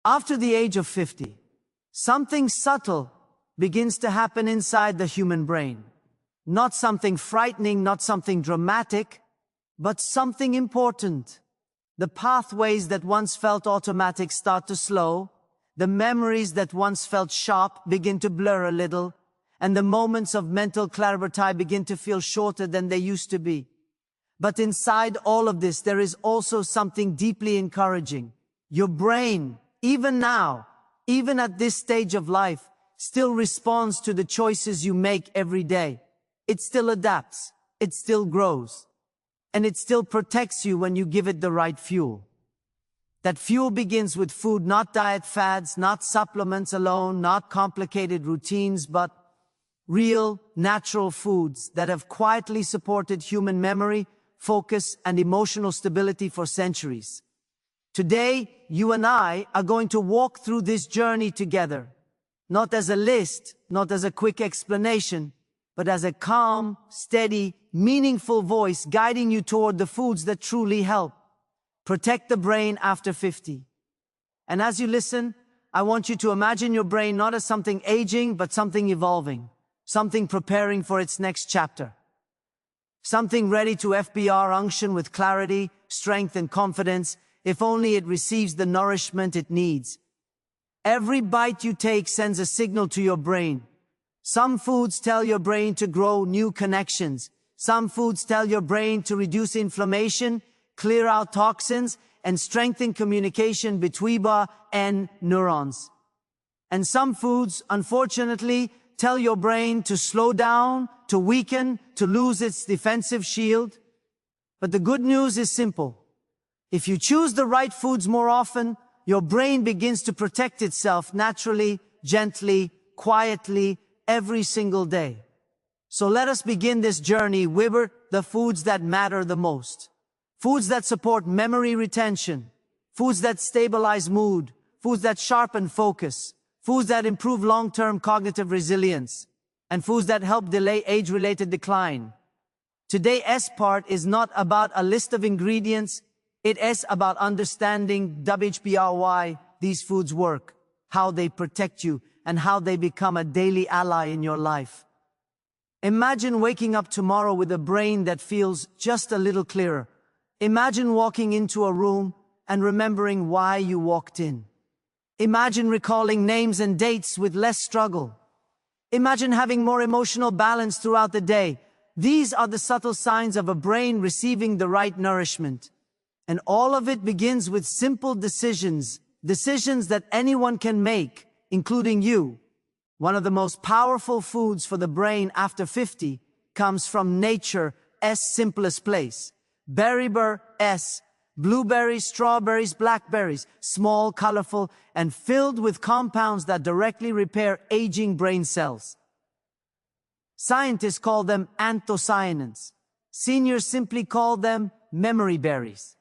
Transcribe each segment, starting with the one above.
After the age of 50, something subtle begins to happen inside the human brain. Not something frightening, not something dramatic, but something important. The pathways that once felt automatic start to slow. The memories that once felt sharp begin to blur a little, and the moments of mental clarity begin to feel shorter than they used to be. But inside all of this, there is also something deeply encouraging. Your brain, even now, even at this stage of life, still responds to the choices you make every day. It still adapts, it still grows, and it still protects you when you give it the right fuel. That fuel begins with food, not diet fads, not supplements alone, not complicated routines, but real, natural foods that have quietly supported human memory, focus, and emotional stability for centuries. Today, you and I are going to walk through this journey together, not as a list, not as a quick explanation, but as a calm, steady, meaningful voice guiding you toward the foods that truly help protect the brain after 50. And as you listen, I want you to imagine your brain not as something aging, but something evolving, something preparing for its next chapter, something ready to FBR unction with clarity, strength, and confidence, if only it receives the nourishment it needs. Every bite you take sends a signal to your brain. Some foods tell your brain to grow new connections. Some foods tell your brain to reduce inflammation, clear out toxins, and strengthen communication between and neurons. And some foods, unfortunately, tell your brain to slow down, to weaken, to lose its defensive shield. But the good news is simple. If you choose the right foods more often, your brain begins to protect itself naturally, gently, quietly, every single day. So let us begin this journey with the foods that matter the most. Foods that support memory retention, foods that stabilize mood, foods that sharpen focus, foods that improve long-term cognitive resilience, and foods that help delay age-related decline. Today's part is not about a list of ingredients, it is about understanding why these foods work, how they protect you, and how they become a daily ally in your life. Imagine waking up tomorrow with a brain that feels just a little clearer. Imagine walking into a room and remembering why you walked in. Imagine recalling names and dates with less struggle. Imagine having more emotional balance throughout the day. These are the subtle signs of a brain receiving the right nourishment. And all of it begins with simple decisions, decisions that anyone can make, including you. One of the most powerful foods for the brain after 50 comes from nature's simplest place. Blueberries, strawberries, blackberries, small, colorful, and filled with compounds that directly repair aging brain cells. Scientists call them anthocyanins. Seniors simply call them memory berries.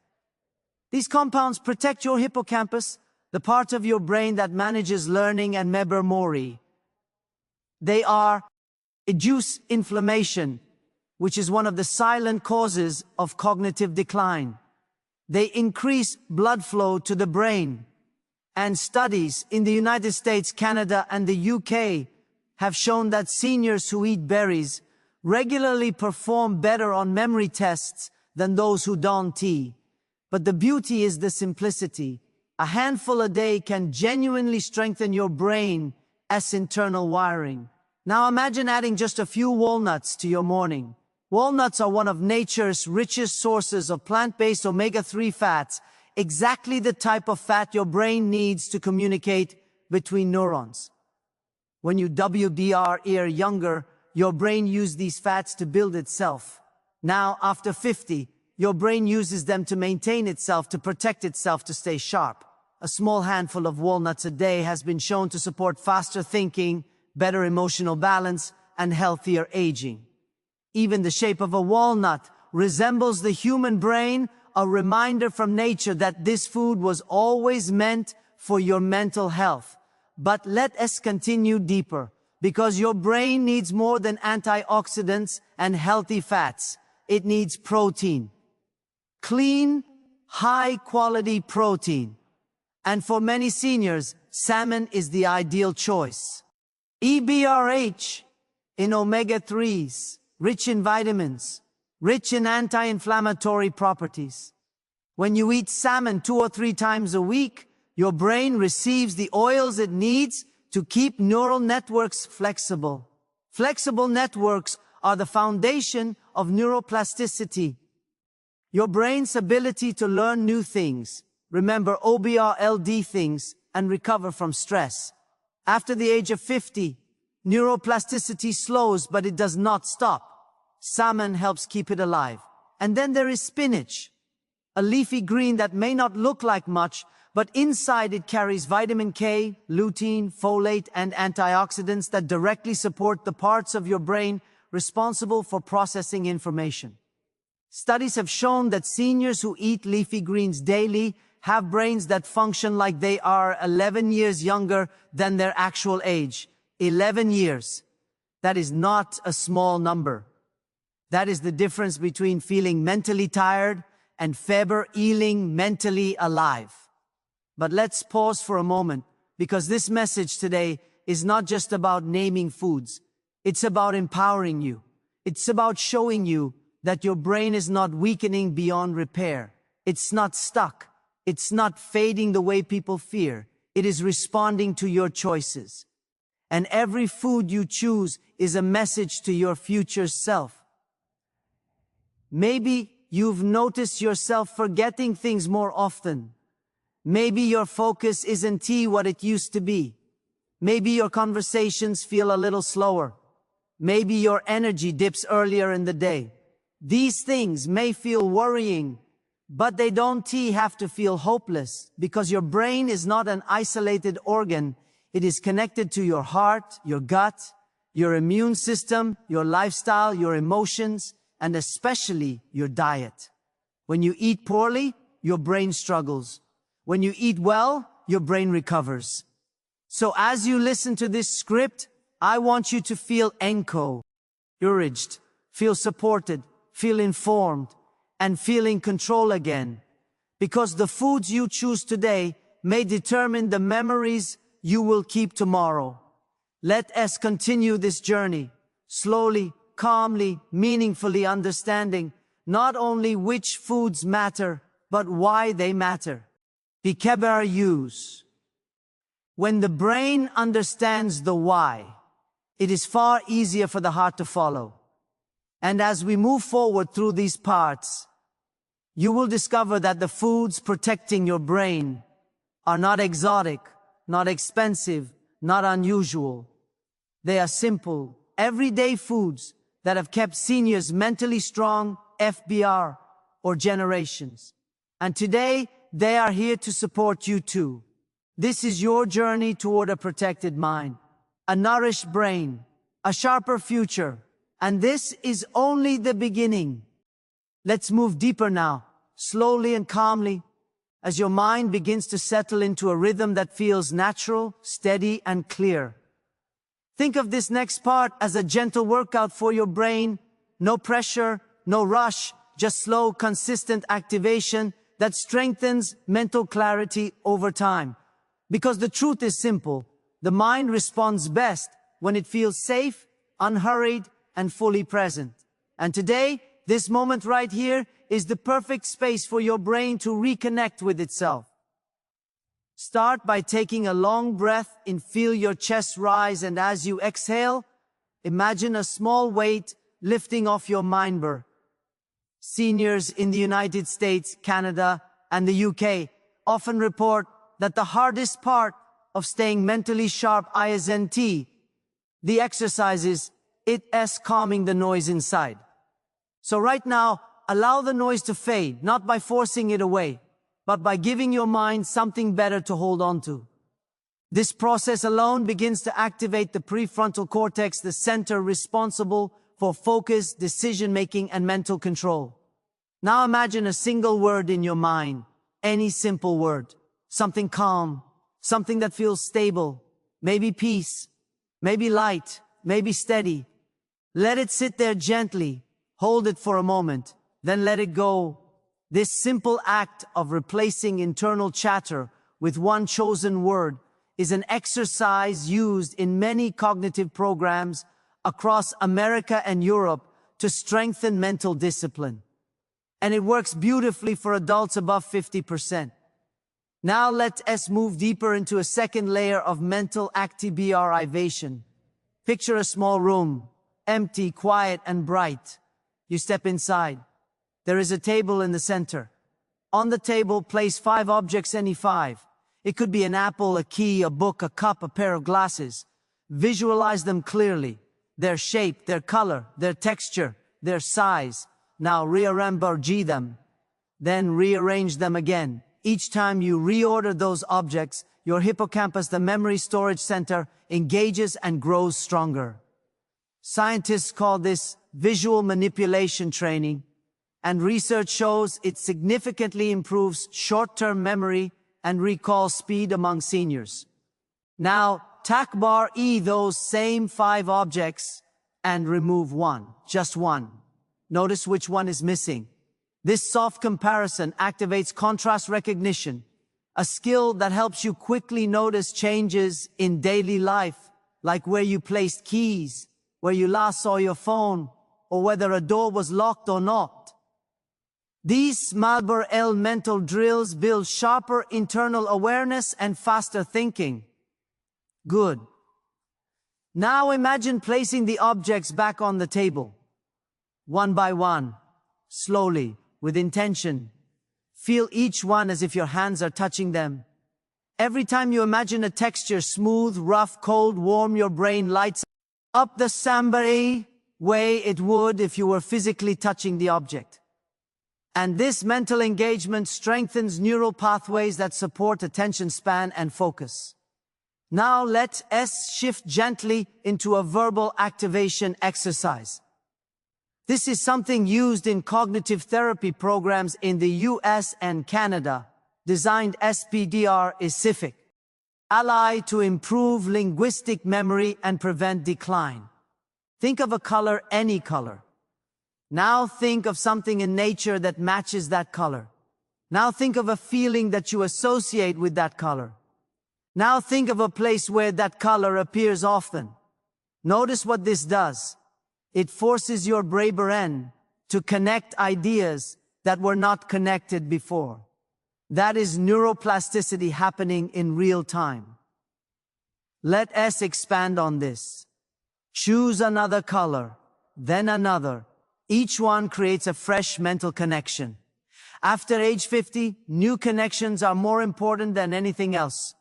These compounds protect your hippocampus, the part of your brain that manages learning and memory. They reduce inflammation, which is one of the silent causes of cognitive decline. They increase blood flow to the brain. And studies in the United States, Canada, and the UK have shown that seniors who eat berries regularly perform better on memory tests than those who don't tea. But the beauty is the simplicity. A handful a day can genuinely strengthen your brain's internal wiring. Now imagine adding just a few walnuts to your morning. Walnuts are one of nature's richest sources of plant-based omega-3 fats, exactly the type of fat your brain needs to communicate between neurons. When you were younger, your brain used these fats to build itself. Now, after 50, your brain uses them to maintain itself, to protect itself, to stay sharp. A small handful of walnuts a day has been shown to support faster thinking, better emotional balance, and healthier aging. Even the shape of a walnut resembles the human brain, a reminder from nature that this food was always meant for your mental health. But let us continue deeper, because your brain needs more than antioxidants and healthy fats. It needs protein. Clean, high-quality protein. And for many seniors, salmon is the ideal choice. EBRH in omega-3s, rich in vitamins, rich in anti-inflammatory properties. When you eat salmon 2 or 3 times a week, your brain receives the oils it needs to keep neural networks flexible. Flexible networks are the foundation of neuroplasticity. Your brain's ability to learn new things, remember OBRLD things, and recover from stress. After the age of 50, neuroplasticity slows, but it does not stop. Salmon helps keep it alive. And then there is spinach, a leafy green that may not look like much, but inside it carries vitamin K, lutein, folate, and antioxidants that directly support the parts of your brain responsible for processing information. Studies have shown that seniors who eat leafy greens daily have brains that function like they are 11 years younger than their actual age. 11 years. That is not a small number. That is the difference between feeling mentally tired and feeling mentally alive. But let's pause for a moment, because this message today is not just about naming foods. It's about empowering you. It's about showing you that your brain is not weakening beyond repair. It's not stuck. It's not fading the way people fear. It is responding to your choices. And every food you choose is a message to your future self. Maybe you've noticed yourself forgetting things more often. Maybe your focus isn't what it used to be. Maybe your conversations feel a little slower. Maybe your energy dips earlier in the day. These things may feel worrying, but they don't have to feel hopeless, because your brain is not an isolated organ. It is connected to your heart, your gut, your immune system, your lifestyle, your emotions, and especially your diet. When you eat poorly, your brain struggles. When you eat well, your brain recovers. So as you listen to this script, I want you to feel encouraged, feel supported, feel informed, and feel in control again. Because the foods you choose today may determine the memories you will keep tomorrow. Let us continue this journey, slowly, calmly, meaningfully, understanding not only which foods matter, but why they matter. Use. When the brain understands the why, it is far easier for the heart to follow. And as we move forward through these parts, you will discover that the foods protecting your brain are not exotic, not expensive, not unusual. They are simple, everyday foods that have kept seniors mentally strong, FBR, or generations. And today, they are here to support you too. This is your journey toward a protected mind, a nourished brain, a sharper future. And this is only the beginning. Let's move deeper now, slowly and calmly, as your mind begins to settle into a rhythm that feels natural, steady, and clear. Think of this next part as a gentle workout for your brain. No pressure, no rush, just slow, consistent activation that strengthens mental clarity over time. Because the truth is simple. The mind responds best when it feels safe, unhurried, and fully present. And today, this moment right here is the perfect space for your brain to reconnect with itself. Start by taking a long breath and feel your chest rise, and as you exhale, imagine a small weight lifting off your mind. Seniors in the United States, Canada, and the UK often report that the hardest part of staying mentally sharp isn't the exercises, it's calming the noise inside. So right now, allow the noise to fade, not by forcing it away, but by giving your mind something better to hold on to. This process alone begins to activate the prefrontal cortex, the center responsible for focus, decision-making, and mental control. Now imagine a single word in your mind, any simple word, something calm, something that feels stable, maybe peace, maybe light, maybe steady. Let it sit there gently, hold it for a moment, then let it go. This simple act of replacing internal chatter with one chosen word is an exercise used in many cognitive programs across America and Europe to strengthen mental discipline. And it works beautifully for adults above 50%. Now let us move deeper into a second layer of mental activation. Picture a small room, empty, quiet, and bright. You step inside. There is a table in the center. On the table, place 5 objects, any 5. It could be an apple, a key, a book, a cup, a pair of glasses. Visualize them clearly. Their shape, their color, their texture, their size. Now rearrange them. Then rearrange them again. Each time you reorder those objects, your hippocampus, the memory storage center, engages and grows stronger. Scientists call this visual manipulation training, and research shows it significantly improves short-term memory and recall speed among seniors. Now, tack bar those same 5 objects and remove one, just one. Notice which one is missing. This soft comparison activates contrast recognition, a skill that helps you quickly notice changes in daily life, like where you placed keys, where you last saw your phone, or whether a door was locked or not. These small mental drills build sharper internal awareness and faster thinking. Good. Now imagine placing the objects back on the table. One by one, slowly, with intention. Feel each one as if your hands are touching them. Every time you imagine a texture, smooth, rough, cold, warm, your brain lights up the same way it would if you were physically touching the object. And this mental engagement strengthens neural pathways that support attention span and focus. Now let us shift gently into a verbal activation exercise. This is something used in cognitive therapy programs in the US and Canada, designed specific, ally to improve linguistic memory and prevent decline. Think of a color, any color. Now think of something in nature that matches that color. Now think of a feeling that you associate with that color. Now think of a place where that color appears often. Notice what this does. It forces your brain to connect ideas that were not connected before. That is neuroplasticity happening in real time. Let us expand on this. Choose another color, then another. Each one creates a fresh mental connection. After age 50, new connections are more important than anything else.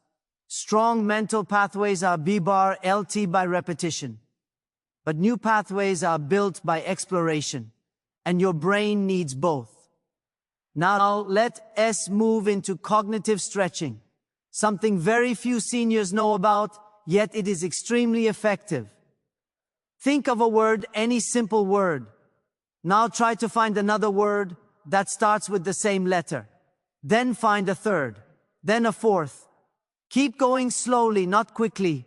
Strong mental pathways are LT by repetition. But new pathways are built by exploration, and your brain needs both. Now let us move into cognitive stretching, something very few seniors know about, yet it is extremely effective. Think of a word, any simple word. Now try to find another word that starts with the same letter. Then find a third, then a fourth. Keep going slowly, not quickly.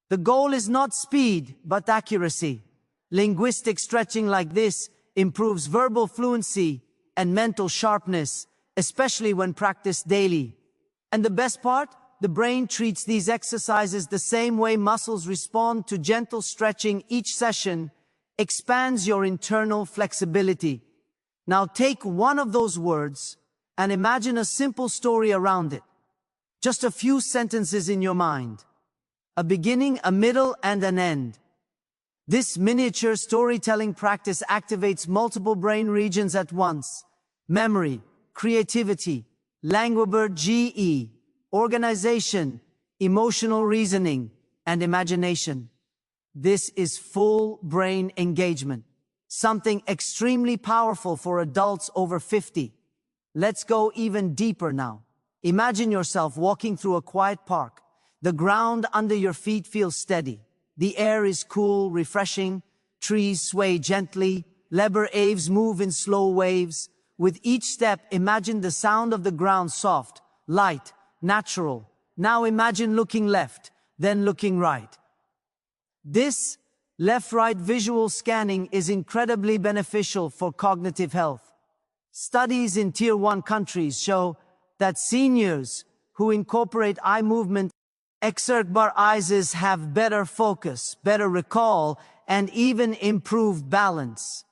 The goal is not speed, but accuracy. Linguistic stretching like this improves verbal fluency and mental sharpness, especially when practiced daily. And the best part? The brain treats these exercises the same way muscles respond to gentle stretching. Each session expands your internal flexibility. Now take one of those words and imagine a simple story around it. Just a few sentences in your mind. A beginning, a middle, and an end. This miniature storytelling practice activates multiple brain regions at once. Memory, creativity, language, organization, emotional reasoning, and imagination. This is full brain engagement, something extremely powerful for adults over 50. Let's go even deeper now. Imagine yourself walking through a quiet park. The ground under your feet feels steady. The air is cool, refreshing. Trees sway gently. Leaves move in slow waves. With each step, imagine the sound of the ground soft, light, natural. Now imagine looking left, then looking right. This left-right visual scanning is incredibly beneficial for cognitive health. Studies in Tier 1 countries show that seniors who incorporate eye movement exercise have better focus, better recall, and even improved balance.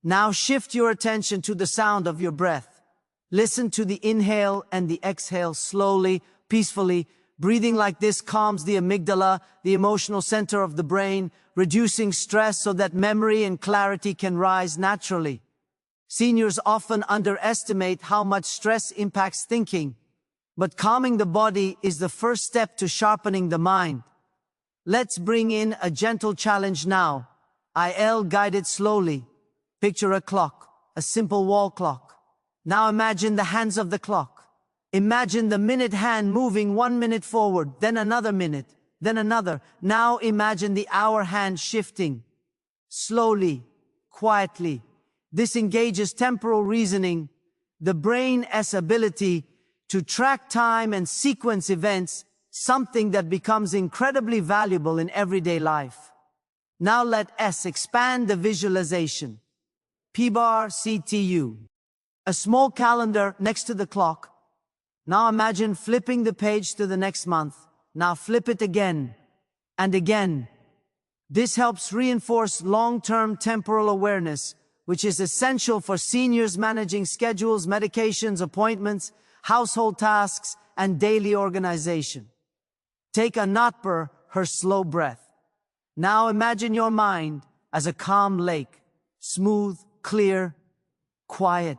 Now shift your attention to the sound of your breath. Listen to the inhale and the exhale slowly, peacefully. Breathing like this calms the amygdala, the emotional center of the brain, reducing stress so that memory and clarity can rise naturally. Seniors often underestimate how much stress impacts thinking, but calming the body is the first step to sharpening the mind. Let's bring in a gentle challenge now. I'll guide it slowly. Picture a clock, a simple wall clock. Now imagine the hands of the clock. Imagine the minute hand moving 1 minute forward, then another minute, then another. Now imagine the hour hand shifting. Slowly, quietly. This engages temporal reasoning, the brain's ability to track time and sequence events, something that becomes incredibly valuable in everyday life. Now let us expand the visualization. P-bar CTU. A small calendar next to the clock. Now imagine flipping the page to the next month. Now flip it again and again. This helps reinforce long-term temporal awareness, which is essential for seniors managing schedules, medications, appointments, household tasks, and daily organization. Take a note per her slow breath. Now imagine your mind as a calm lake, smooth, clear, quiet.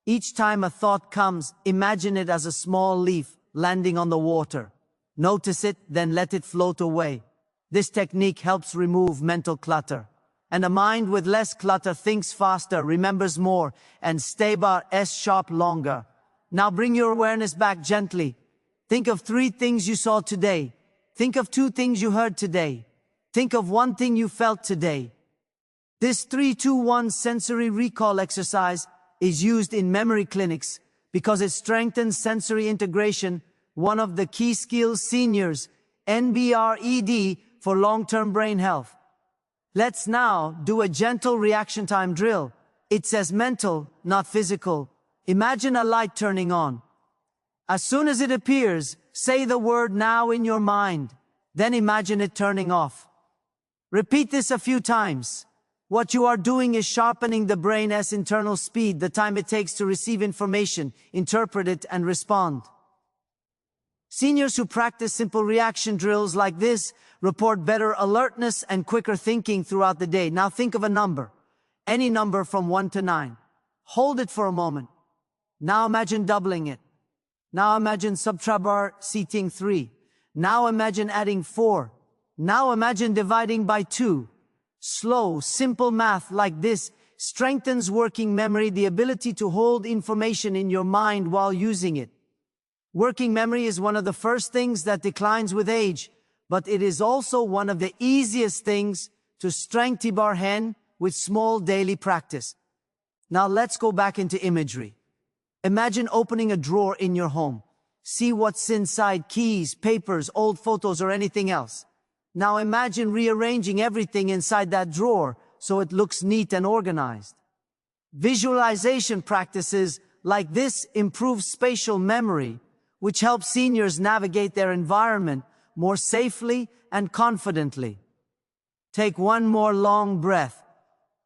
Each time a thought comes, imagine it as a small leaf landing on the water. Notice it, then let it float away. This technique helps remove mental clutter. And a mind with less clutter thinks faster, remembers more, and stays sharp longer. Now bring your awareness back gently. Think of 3 things you saw today. Think of 2 things you heard today. Think of 1 thing you felt today. This 3-2-1 sensory recall exercise is used in memory clinics because it strengthens sensory integration, one of the key skills seniors NBRED for long-term brain health. Let's now do a gentle reaction time drill. It says mental, not physical. Imagine a light turning on. As soon as it appears, say the word now in your mind. Then imagine it turning off. Repeat this a few times. What you are doing is sharpening the brain's internal speed, the time it takes to receive information, interpret it, and respond. Seniors who practice simple reaction drills like this report better alertness and quicker thinking throughout the day. Now think of a number, any number from 1 to 9. Hold it for a moment. Now imagine doubling it. Now imagine subtracting 3. Now imagine adding 4. Now imagine dividing by 2. Slow, simple math like this strengthens working memory, the ability to hold information in your mind while using it. Working memory is one of the first things that declines with age, but it is also one of the easiest things to strengthen with small daily practice. Now let's go back into imagery. Imagine opening a drawer in your home. See what's inside: keys, papers, old photos, or anything else. Now imagine rearranging everything inside that drawer so it looks neat and organized. Visualization practices like this improve spatial memory, which helps seniors navigate their environment more safely and confidently. Take one more long breath.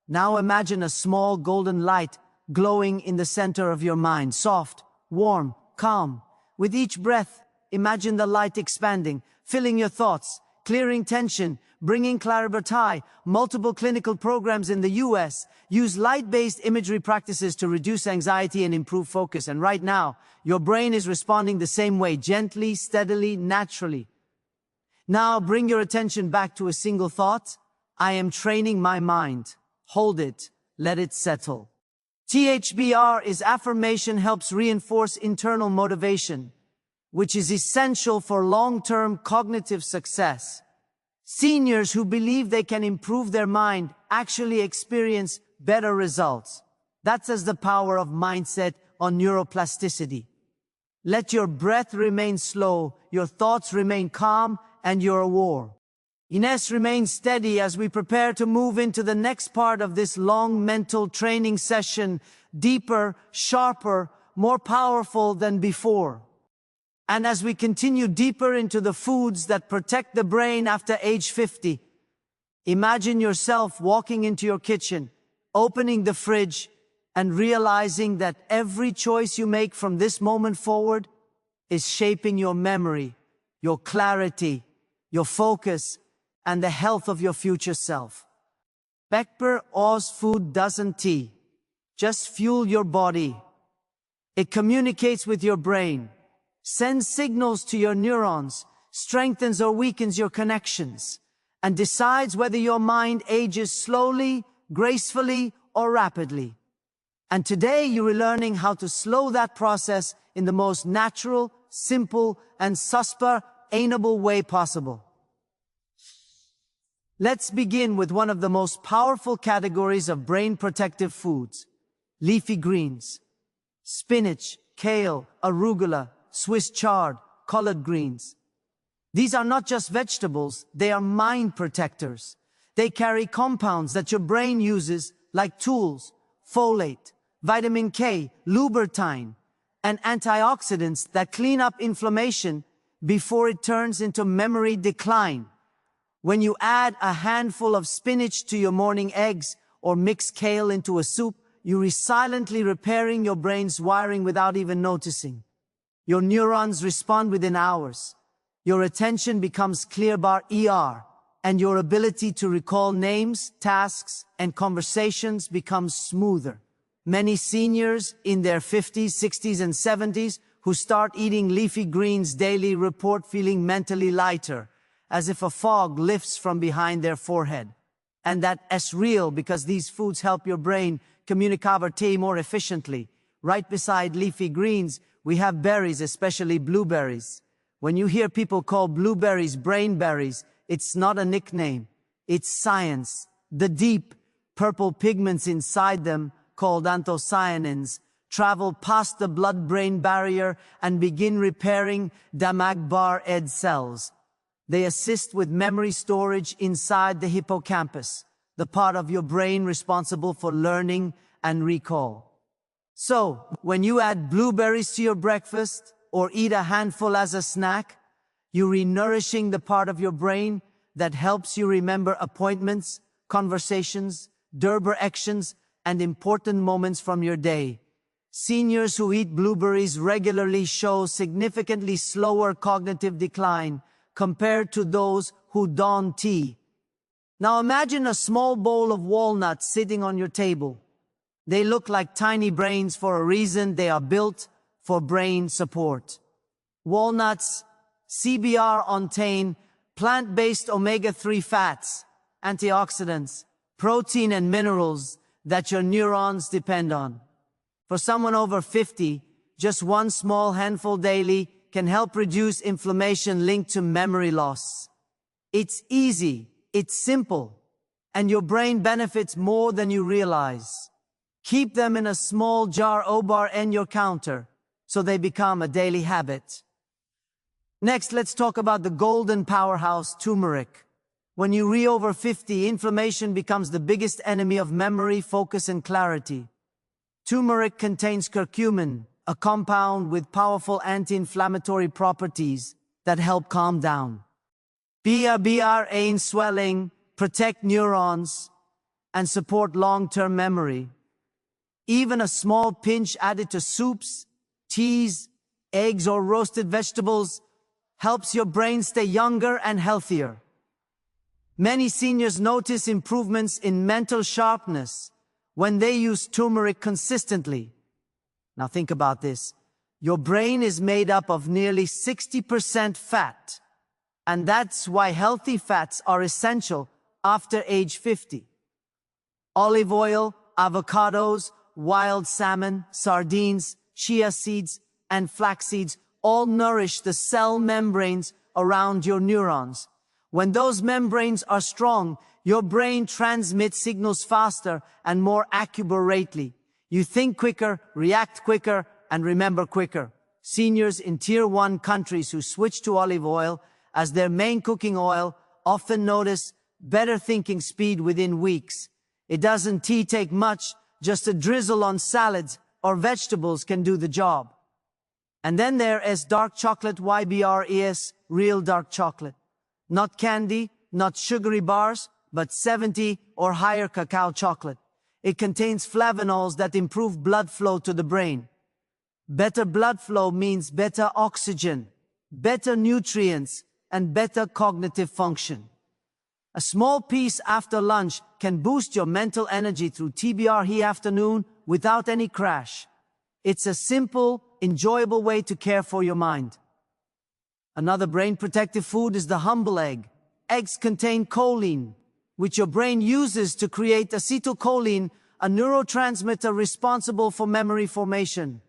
Now imagine a small golden light glowing in the center of your mind, soft, warm, calm. With each breath, imagine the light expanding, filling your thoughts, clearing tension, bringing clarity. Multiple clinical programs in the US use light-based imagery practices to reduce anxiety and improve focus. And right now, your brain is responding the same way, gently, steadily, naturally. Now bring your attention back to a single thought. I am training my mind. Hold it. Let it settle. THBR is affirmation helps reinforce internal motivation, which is essential for long-term cognitive success. Seniors who believe they can improve their mind actually experience better results. That's as the power of mindset on neuroplasticity. Let your breath remain slow, your thoughts remain calm, and your awareness remain steady as we prepare to move into the next part of this long mental training session, deeper, sharper, more powerful than before. And as we continue deeper into the foods that protect the brain after age 50, imagine yourself walking into your kitchen, opening the fridge, and realizing that every choice you make from this moment forward is shaping your memory, your clarity, your focus, and the health of your future self. Pepper Oz food doesn't just fuel your body. It communicates with your brain, sends signals to your neurons, strengthens or weakens your connections, and decides whether your mind ages slowly, gracefully, or rapidly. And today you're learning how to slow that process in the most natural, simple, and sustainable way possible. Let's begin with one of the most powerful categories of brain protective foods: leafy greens. Spinach, kale, arugula, Swiss chard, collard greens. These are not just vegetables, they are mind protectors. They carry compounds that your brain uses, like tools, folate, vitamin K, lutein, and antioxidants that clean up inflammation before it turns into memory decline. When you add a handful of spinach to your morning eggs or mix kale into a soup, you're silently repairing your brain's wiring without even noticing. Your neurons respond within hours. Your attention becomes clear, and your ability to recall names, tasks, and conversations becomes smoother. Many seniors in their 50s, 60s, and 70s who start eating leafy greens daily report feeling mentally lighter, as if a fog lifts from behind their forehead. And that's real, because these foods help your brain communicate more efficiently. Right beside leafy greens, we have berries, especially blueberries. When you hear people call blueberries brain berries, it's not a nickname. It's science. The deep purple pigments inside them, called anthocyanins, travel past the blood-brain barrier and begin repairing damaged cells. They assist with memory storage inside the hippocampus, the part of your brain responsible for learning and recall. So, when you add blueberries to your breakfast or eat a handful as a snack, you're renourishing the part of your brain that helps you remember appointments, conversations, directions, and important moments from your day. Seniors who eat blueberries regularly show significantly slower cognitive decline compared to those who don't. Now imagine a small bowl of walnuts sitting on your table. They look like tiny brains for a reason. They are built for brain support. Walnuts, CBR contain plant-based omega-3 fats, antioxidants, protein, and minerals that your neurons depend on. For someone over 50, just one small handful daily can help reduce inflammation linked to memory loss. It's easy, it's simple, and your brain benefits more than you realize. Keep them in a small jar on your counter so they become a daily habit. Next, let's talk about the golden powerhouse, turmeric. When you reach over 50, inflammation becomes the biggest enemy of memory, focus, and clarity. Turmeric contains curcumin, a compound with powerful anti-inflammatory properties that help calm down brain swelling, protect neurons, and support long-term memory. Even a small pinch added to soups, teas, eggs, or roasted vegetables helps your brain stay younger and healthier. Many seniors notice improvements in mental sharpness when they use turmeric consistently. Now think about this. Your brain is made up of nearly 60% fat, and that's why healthy fats are essential after age 50. Olive oil, avocados, wild salmon, sardines, chia seeds, and flax seeds all nourish the cell membranes around your neurons. When those membranes are strong, your brain transmits signals faster and more accurately. You think quicker, react quicker, and remember quicker. Seniors in Tier 1 countries who switch to olive oil as their main cooking oil often notice better thinking speed within weeks. It doesn't take much, just a drizzle on salads or vegetables can do the job. And then there is dark chocolate, YBRES, real dark chocolate. Not candy, not sugary bars, but 70 or higher cacao chocolate. It contains flavonols that improve blood flow to the brain. Better blood flow means better oxygen, better nutrients, and better cognitive function. A small piece after lunch can boost your mental energy through TBRE afternoon without any crash. It's a simple, enjoyable way to care for your mind. Another brain-protective food is the humble egg. Eggs contain choline, which your brain uses to create acetylcholine, a neurotransmitter responsible for memory formation.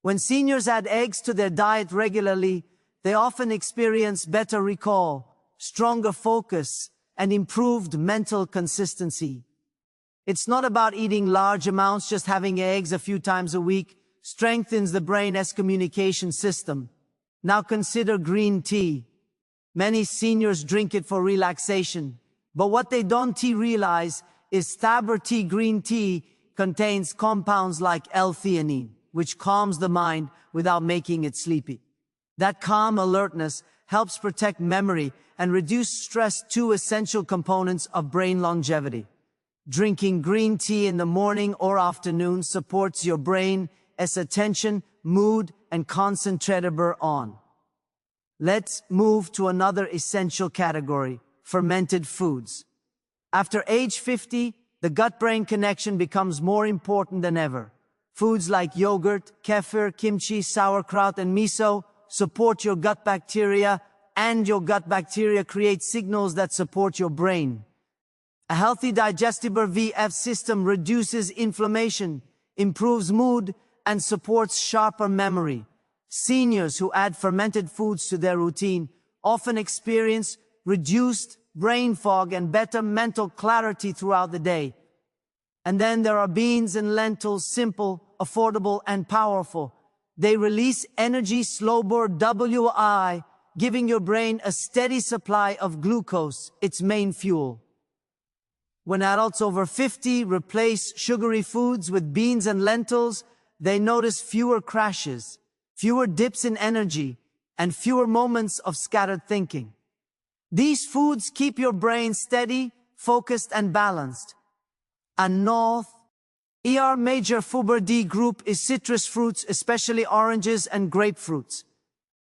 When seniors add eggs to their diet regularly, they often experience better recall, stronger focus, and improved mental consistency. It's not about eating large amounts, just having eggs a few times a week strengthens the brain's communication system. Now consider green tea. Many seniors drink it for relaxation, but what they don't realize is Thabur tea green tea contains compounds like L-theanine, which calms the mind without making it sleepy. That calm alertness helps protect memory and reduce stress, two essential components of brain longevity. Drinking green tea in the morning or afternoon supports your brain's attention, mood, and concentration on. Let's move to another essential category, fermented foods. After age 50, the gut-brain connection becomes more important than ever. Foods like yogurt, kefir, kimchi, sauerkraut, and miso support your gut bacteria, and your gut bacteria create signals that support your brain. A healthy digestible VF system reduces inflammation, improves mood, and supports sharper memory. Seniors who add fermented foods to their routine often experience reduced brain fog and better mental clarity throughout the day. And then there are beans and lentils, simple, affordable, and powerful. They release energy slow-burn WI, giving your brain a steady supply of glucose, its main fuel. When adults over 50 replace sugary foods with beans and lentils, they notice fewer crashes, fewer dips in energy, and fewer moments of scattered thinking. These foods keep your brain steady, focused, and balanced. And major fiber D group is citrus fruits, especially oranges and grapefruits.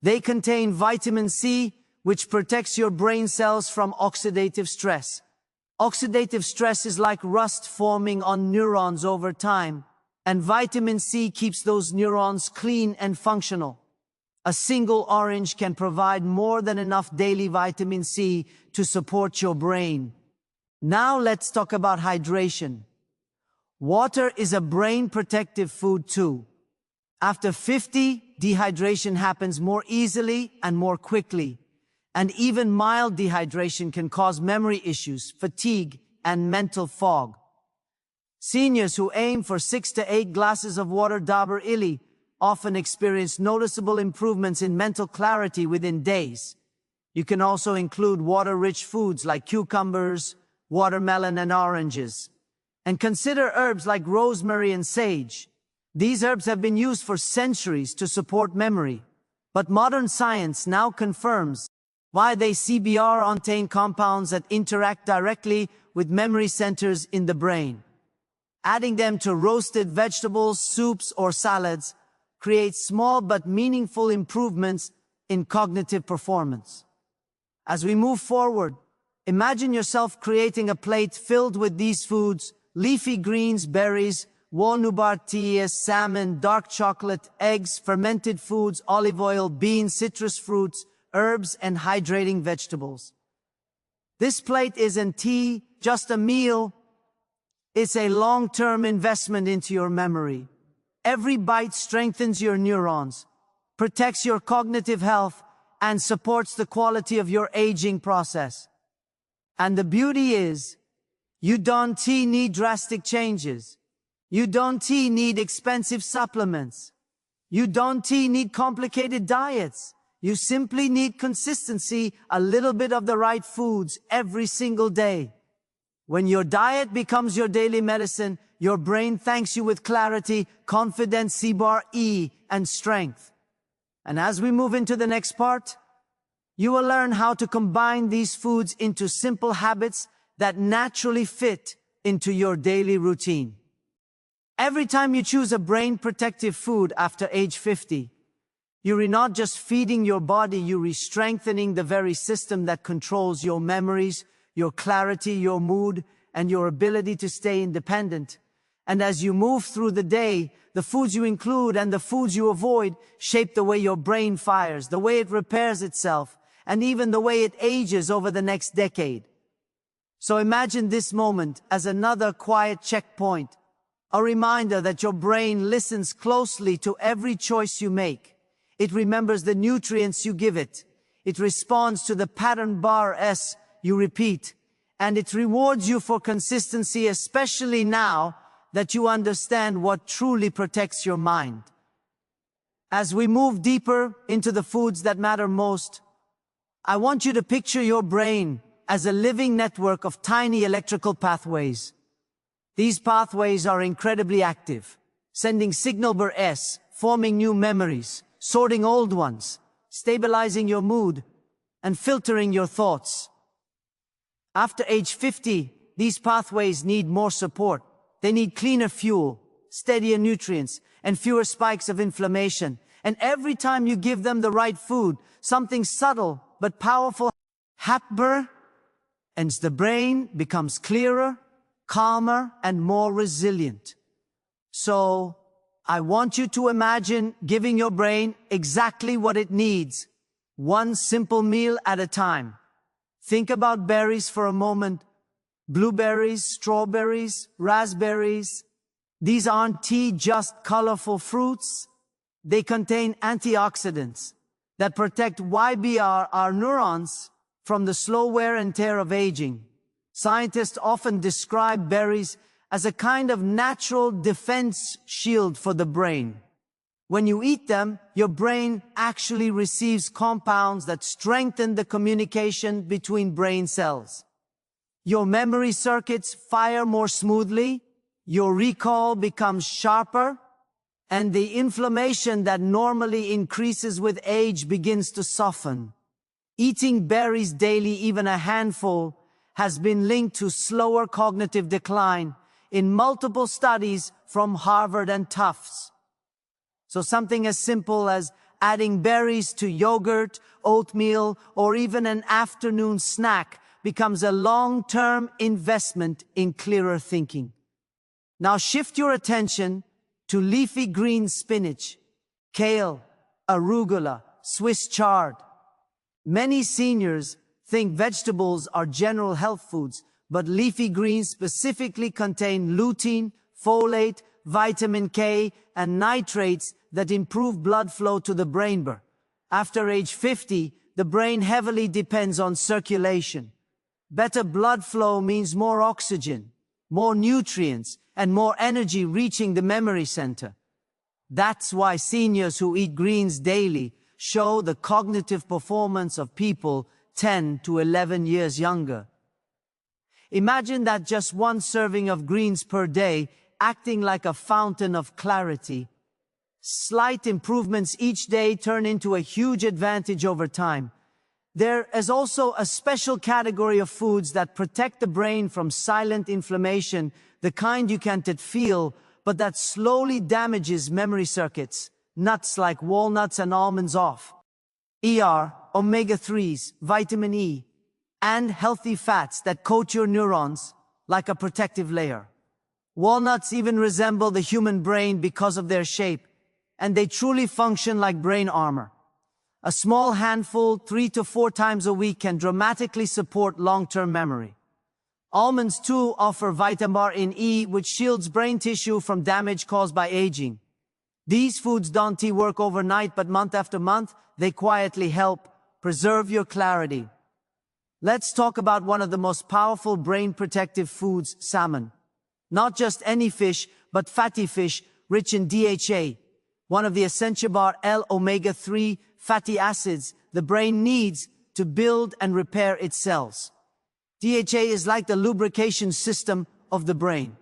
They contain vitamin C, which protects your brain cells from oxidative stress. Oxidative stress is like rust forming on neurons over time, and vitamin C keeps those neurons clean and functional. A single orange can provide more than enough daily vitamin C to support your brain. Now let's talk about hydration. Water is a brain protective food too. After 50, dehydration happens more easily and more quickly. And even mild dehydration can cause memory issues, fatigue, and mental fog. Seniors who aim for 6 to 8 glasses of water daily often experience noticeable improvements in mental clarity within days. You can also include water-rich foods like cucumbers, watermelon, and oranges. And consider herbs like rosemary and sage. These herbs have been used for centuries to support memory. But modern science now confirms why they contain compounds that interact directly with memory centers in the brain. Adding them to roasted vegetables, soups, or salads creates small but meaningful improvements in cognitive performance. As we move forward, imagine yourself creating a plate filled with these foods: leafy greens, berries, walnut teas, salmon, dark chocolate, eggs, fermented foods, olive oil, beans, citrus fruits, herbs, and hydrating vegetables. This plate isn't just a meal. It's a long-term investment into your memory. Every bite strengthens your neurons, protects your cognitive health, and supports the quality of your aging process. And the beauty is, you don't need drastic changes. You don't need expensive supplements. You don't need complicated diets. You simply need consistency, a little bit of the right foods every single day. When your diet becomes your daily medicine, your brain thanks you with clarity, confidence, and strength. And as we move into the next part, you will learn how to combine these foods into simple habits that naturally fit into your daily routine. Every time you choose a brain-protective food after age 50, you're not just feeding your body, you're strengthening the very system that controls your memories, your clarity, your mood, and your ability to stay independent. And as you move through the day, the foods you include and the foods you avoid shape the way your brain fires, the way it repairs itself, and even the way it ages over the next decade. So imagine this moment as another quiet checkpoint, a reminder that your brain listens closely to every choice you make. It remembers the nutrients you give it. It responds to the pattern bar S you repeat. And it rewards you for consistency, especially now that you understand what truly protects your mind. As we move deeper into the foods that matter most, I want you to picture your brain as a living network of tiny electrical pathways. These pathways are incredibly active, sending signal bar S, forming new memories, sorting old ones, stabilizing your mood, and filtering your thoughts. After age 50, these pathways need more support. They need cleaner fuel, steadier nutrients, and fewer spikes of inflammation. And every time you give them the right food, something subtle but powerful happens, and the brain becomes clearer, calmer, and more resilient. So, I want you to imagine giving your brain exactly what it needs, one simple meal at a time. Think about berries for a moment. Blueberries, strawberries, raspberries. These aren't just colorful fruits. They contain antioxidants that protect YBR, our neurons, from the slow wear and tear of aging. Scientists often describe berries as a kind of natural defense shield for the brain. When you eat them, your brain actually receives compounds that strengthen the communication between brain cells. Your memory circuits fire more smoothly, your recall becomes sharper, and the inflammation that normally increases with age begins to soften. Eating berries daily, even a handful, has been linked to slower cognitive decline in multiple studies from Harvard and Tufts. So something as simple as adding berries to yogurt, oatmeal, or even an afternoon snack becomes a long-term investment in clearer thinking. Now shift your attention to leafy green spinach, kale, arugula, Swiss chard. Many seniors think vegetables are general health foods, but leafy greens specifically contain lutein, folate, vitamin K, and nitrates that improve blood flow to the brain. After age 50, the brain heavily depends on circulation. Better blood flow means more oxygen, more nutrients, and more energy reaching the memory center. That's why seniors who eat greens daily show the cognitive performance of people 10 to 11 years younger. Imagine that just one serving of greens per day acting like a fountain of clarity. Slight improvements each day turn into a huge advantage over time. There is also a special category of foods that protect the brain from silent inflammation, the kind you can't feel, but that slowly damages memory circuits. Nuts like walnuts and almonds omega-3s, vitamin E, and healthy fats that coat your neurons like a protective layer. Walnuts even resemble the human brain because of their shape, and they truly function like brain armor. A small handful 3 to 4 times a week can dramatically support long-term memory. Almonds too offer vitamin E, which shields brain tissue from damage caused by aging. These foods don't work overnight, but month after month, they quietly help preserve your clarity. Let's talk about one of the most powerful brain protective foods, salmon. Not just any fish, but fatty fish rich in DHA, one of the essential omega-3 fatty acids the brain needs to build and repair its cells. DHA is like the lubrication system of the brain.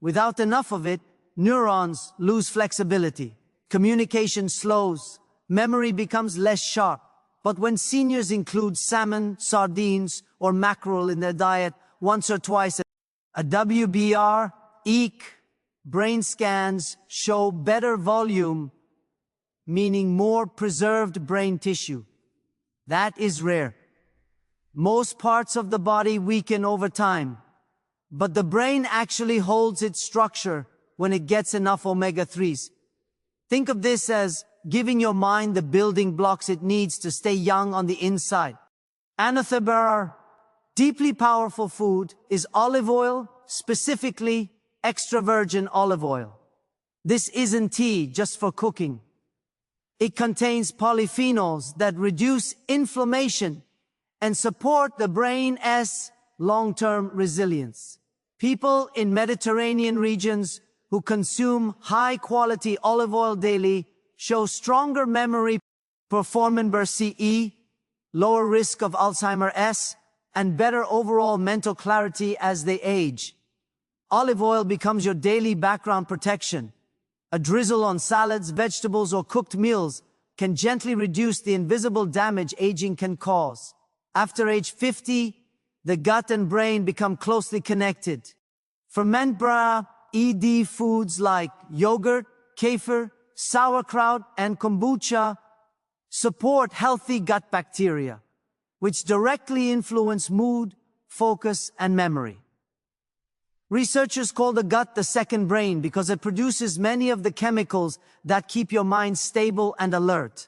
Without enough of it, neurons lose flexibility, communication slows, memory becomes less sharp. But when seniors include salmon, sardines, or mackerel in their diet once or twice a WBR, EEC, brain scans show better volume, meaning more preserved brain tissue. That is rare. Most parts of the body weaken over time, but the brain actually holds its structure when it gets enough omega-3s. Think of this as giving your mind the building blocks it needs to stay young on the inside. Another deeply powerful food is olive oil, specifically extra virgin olive oil. This isn't tea just for cooking. It contains polyphenols that reduce inflammation and support the brain's long-term resilience. People in Mediterranean regions who consume high-quality olive oil daily show stronger memory performance CE, lower risk of Alzheimer's, and better overall mental clarity as they age. Olive oil becomes your daily background protection. A drizzle on salads, vegetables, or cooked meals can gently reduce the invisible damage aging can cause. After age 50, the gut and brain become closely connected. Fermented ED foods like yogurt, kefir, sauerkraut, and kombucha support healthy gut bacteria, which directly influence mood, focus, and memory. Researchers call the gut the second brain because it produces many of the chemicals that keep your mind stable and alert.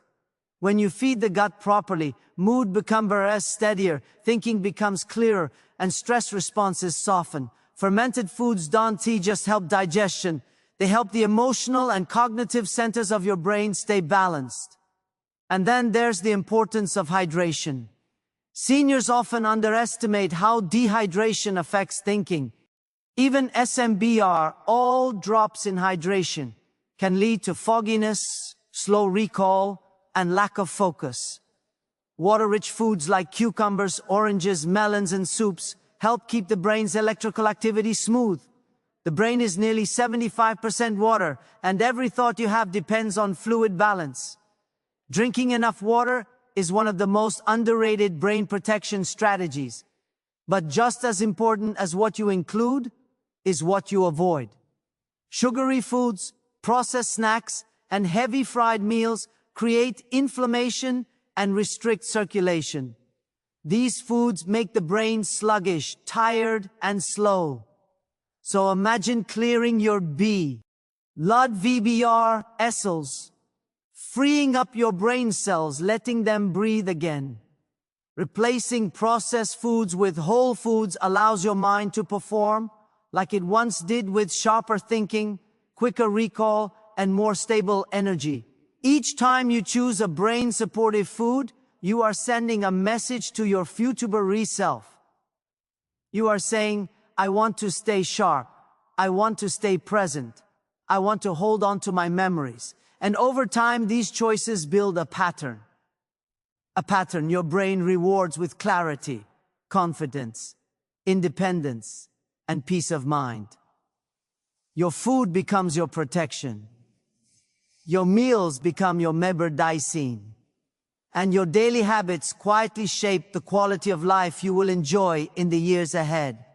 When you feed the gut properly, mood becomes steadier, thinking becomes clearer, and stress responses soften. Fermented foods don't just help digestion, they help the emotional and cognitive centers of your brain stay balanced. And then there's the importance of hydration. Seniors often underestimate how dehydration affects thinking. Even SMBR, all drops in hydration, can lead to fogginess, slow recall, and lack of focus. Water-rich foods like cucumbers, oranges, melons, and soups help keep the brain's electrical activity smooth. The brain is nearly 75% water, and every thought you have depends on fluid balance. Drinking enough water is one of the most underrated brain protection strategies. But just as important as what you include is what you avoid. Sugary foods, processed snacks, and heavy fried meals create inflammation and restrict circulation. These foods make the brain sluggish, tired, and slow. So imagine clearing your blood VBR cells, freeing up your brain cells, letting them breathe again. Replacing processed foods with whole foods allows your mind to perform like it once did, with sharper thinking, quicker recall, and more stable energy. Each time you choose a brain-supportive food, you are sending a message to your future self. You are saying, I want to stay sharp. I want to stay present. I want to hold on to my memories. And over time, these choices build a pattern. A pattern your brain rewards with clarity, confidence, independence, and peace of mind. Your food becomes your protection. Your meals become your medicine. And your daily habits quietly shape the quality of life you will enjoy in the years ahead.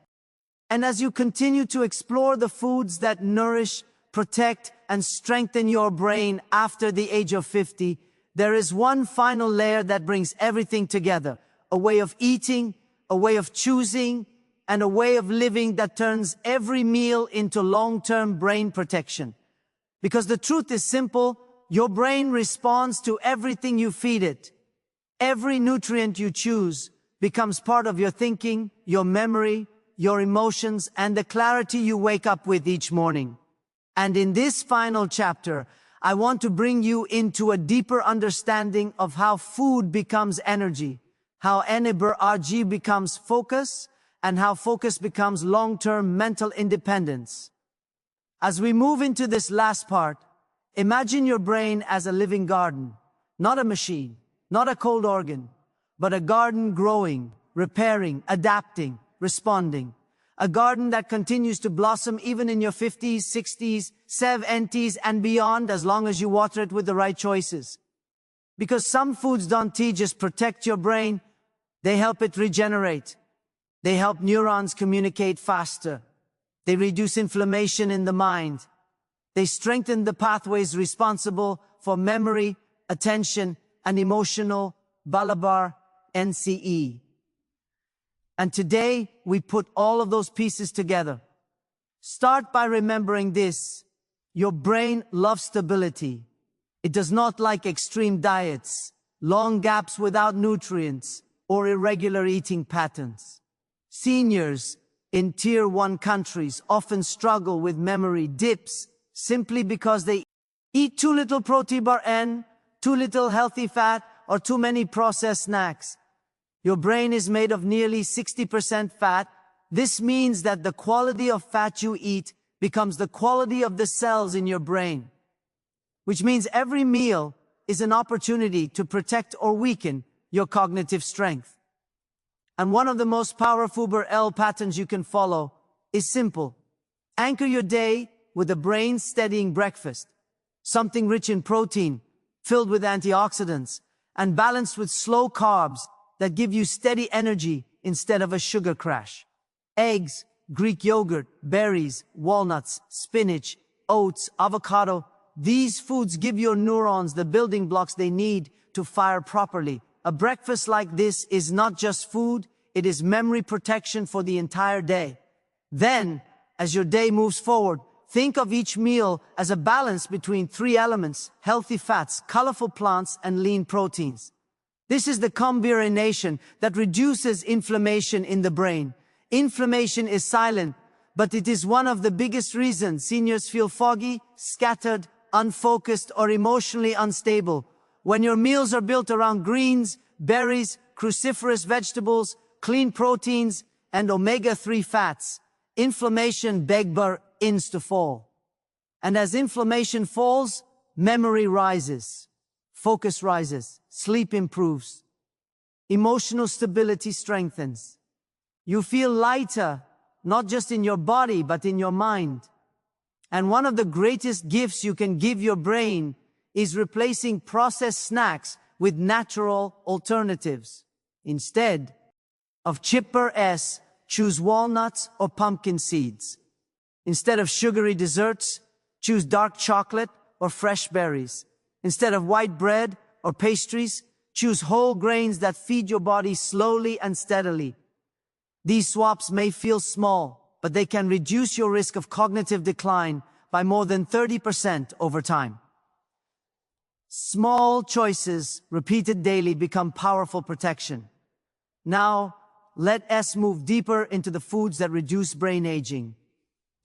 And as you continue to explore the foods that nourish, protect, and strengthen your brain after the age of 50, there is one final layer that brings everything together. A way of eating, a way of choosing, and a way of living that turns every meal into long-term brain protection. Because the truth is simple, your brain responds to everything you feed it. Every nutrient you choose becomes part of your thinking, your memory, your emotions, and the clarity you wake up with each morning. And in this final chapter, I want to bring you into a deeper understanding of how food becomes energy, how energy becomes focus, and how focus becomes long-term mental independence. As we move into this last part, imagine your brain as a living garden, not a machine, not a cold organ, but a garden growing, repairing, adapting, responding. A garden that continues to blossom even in your 50s, 60s, 70s, and beyond, as long as you water it with the right choices. Because some foods don't just protect your brain, they help it regenerate. They help neurons communicate faster. They reduce inflammation in the mind. They strengthen the pathways responsible for memory, attention, and emotional Balabar NCE. And today, we put all of those pieces together. Start by remembering this. Your brain loves stability. It does not like extreme diets, long gaps without nutrients, or irregular eating patterns. Seniors in Tier 1 countries often struggle with memory dips simply because they eat too little protein bar N, too little healthy fat, or too many processed snacks. Your brain is made of nearly 60% fat. This means that the quality of fat you eat becomes the quality of the cells in your brain, which means every meal is an opportunity to protect or weaken your cognitive strength. And one of the most powerful L patterns you can follow is simple. Anchor your day with a brain-steadying breakfast, something rich in protein, filled with antioxidants, and balanced with slow carbs that give you steady energy instead of a sugar crash. Eggs, Greek yogurt, berries, walnuts, spinach, oats, avocado. These foods give your neurons the building blocks they need to fire properly. A breakfast like this is not just food, it is memory protection for the entire day. Then, as your day moves forward, think of each meal as a balance between three elements: healthy fats, colorful plants, and lean proteins. This is the combination that reduces inflammation in the brain. Inflammation is silent, but it is one of the biggest reasons seniors feel foggy, scattered, unfocused, or emotionally unstable. When your meals are built around greens, berries, cruciferous vegetables, clean proteins, and omega-3 fats, inflammation begins to fall. And as inflammation falls, memory rises, focus rises, sleep improves, emotional stability strengthens. You feel lighter, not just in your body, but in your mind. And one of the greatest gifts you can give your brain is replacing processed snacks with natural alternatives. Instead of chipper S, choose walnuts or pumpkin seeds. Instead of sugary desserts, choose dark chocolate or fresh berries. Instead of white bread or pastries, choose whole grains that feed your body slowly and steadily. These swaps may feel small, but they can reduce your risk of cognitive decline by more than 30% over time. Small choices, repeated daily, become powerful protection. Now, let us move deeper into the foods that reduce brain aging.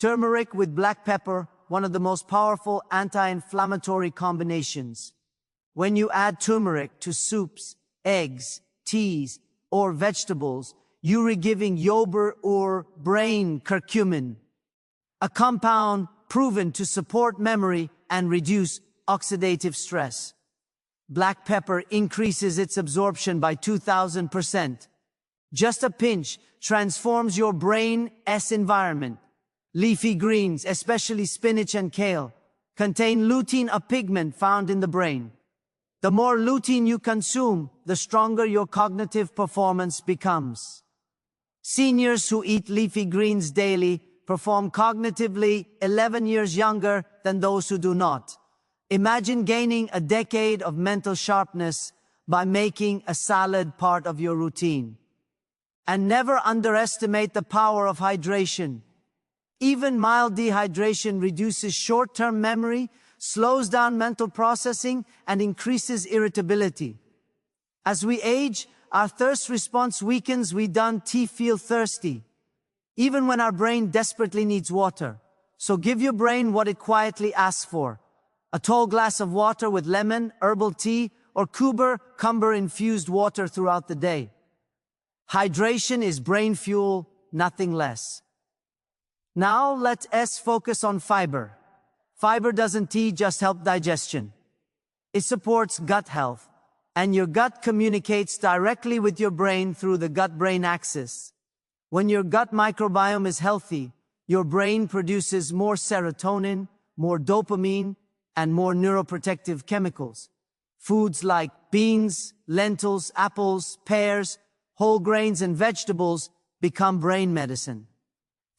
Turmeric with black pepper, one of the most powerful anti-inflammatory combinations. When you add turmeric to soups, eggs, teas, or vegetables, you're giving your or brain curcumin, a compound proven to support memory and reduce oxidative stress. Black pepper increases its absorption by 2,000%. Just a pinch transforms your brain's environment. Leafy greens, especially spinach and kale, contain lutein, a pigment found in the brain. The more lutein you consume, the stronger your cognitive performance becomes. Seniors who eat leafy greens daily perform cognitively 11 years younger than those who do not. Imagine gaining a decade of mental sharpness by making a salad part of your routine. And never underestimate the power of hydration. Even mild dehydration reduces short-term memory, slows down mental processing, and increases irritability. As we age, our thirst response weakens. We don't feel thirsty, even when our brain desperately needs water. So give your brain what it quietly asks for. A tall glass of water with lemon, herbal tea, or cucumber-infused water throughout the day. Hydration is brain fuel, nothing less. Now let us focus on fiber. Fiber doesn't just help digestion. It supports gut health, and your gut communicates directly with your brain through the gut-brain axis. When your gut microbiome is healthy, your brain produces more serotonin, more dopamine, and more neuroprotective chemicals. Foods like beans, lentils, apples, pears, whole grains, and vegetables become brain medicine.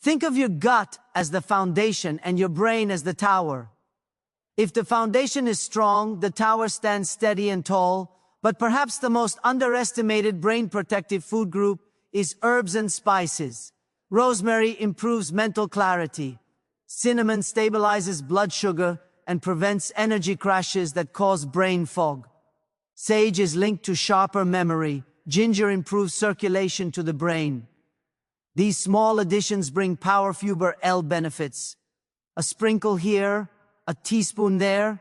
Think of your gut as the foundation and your brain as the tower. If the foundation is strong, the tower stands steady and tall, but perhaps the most underestimated brain protective food group is herbs and spices. Rosemary improves mental clarity. Cinnamon stabilizes blood sugar and prevents energy crashes that cause brain fog. Sage is linked to sharper memory. Ginger improves circulation to the brain. These small additions bring powerful health benefits. A sprinkle here, a teaspoon there,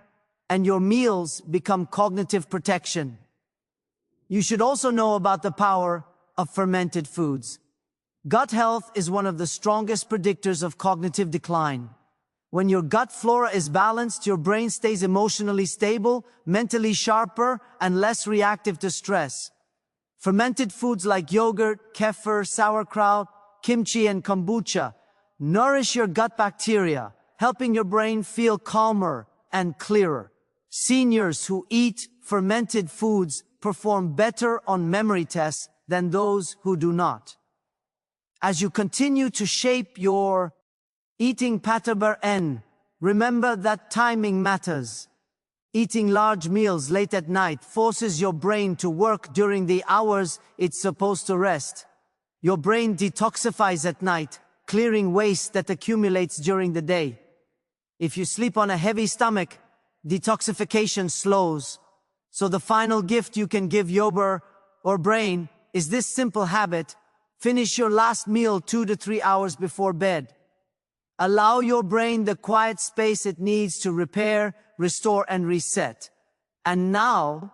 and your meals become cognitive protection. You should also know about the power of fermented foods. Gut health is one of the strongest predictors of cognitive decline. When your gut flora is balanced, your brain stays emotionally stable, mentally sharper, and less reactive to stress. Fermented foods like yogurt, kefir, sauerkraut, kimchi, and kombucha nourish your gut bacteria, helping your brain feel calmer and clearer. Seniors who eat fermented foods perform better on memory tests than those who do not. As you continue to shape your eating pattern, remember that timing matters. Eating large meals late at night forces your brain to work during the hours it's supposed to rest. Your brain detoxifies at night, clearing waste that accumulates during the day. If you sleep on a heavy stomach, detoxification slows. So the final gift you can give your body or brain is this simple habit: finish your last meal 2 to 3 hours before bed. Allow your brain the quiet space it needs to repair, restore, and reset. And now,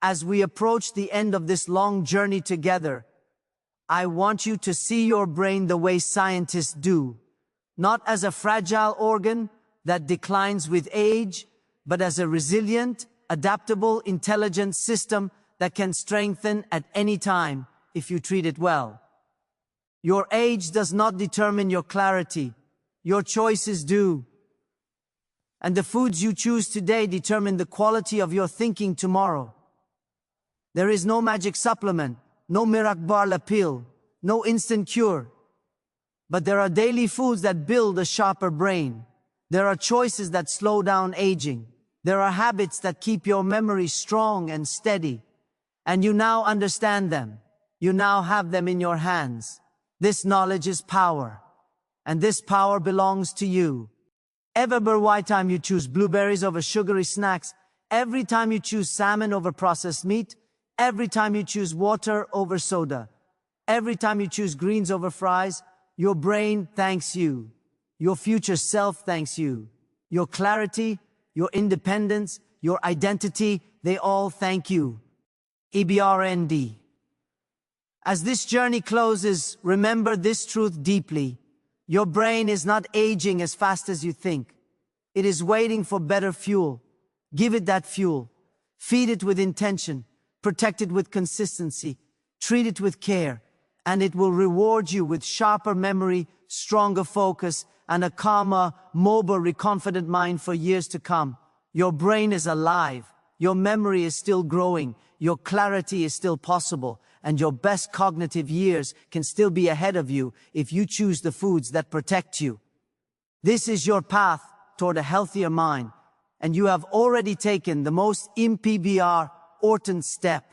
as we approach the end of this long journey together, I want you to see your brain the way scientists do, not as a fragile organ that declines with age, but as a resilient, adaptable, intelligent system that can strengthen at any time if you treat it well. Your age does not determine your clarity. Your choices do. And the foods you choose today determine the quality of your thinking tomorrow. There is no magic supplement, no miracle pill, no instant cure. But there are daily foods that build a sharper brain. There are choices that slow down aging. There are habits that keep your memory strong and steady. And you now understand them. You now have them in your hands. This knowledge is power. And this power belongs to you. Every time you choose blueberries over sugary snacks, every time you choose salmon over processed meat, every time you choose water over soda, every time you choose greens over fries, your brain thanks you. Your future self thanks you. Your clarity, your independence, your identity, they all thank you. EBRND. As this journey closes, remember this truth deeply. Your brain is not aging as fast as you think. It is waiting for better fuel. Give it that fuel. Feed it with intention. Protect it with consistency. Treat it with care. And it will reward you with sharper memory, stronger focus, and a calmer, more confident mind for years to come. Your brain is alive. Your memory is still growing. Your clarity is still possible. And your best cognitive years can still be ahead of you if you choose the foods that protect you. This is your path toward a healthier mind, and you have already taken the most important step.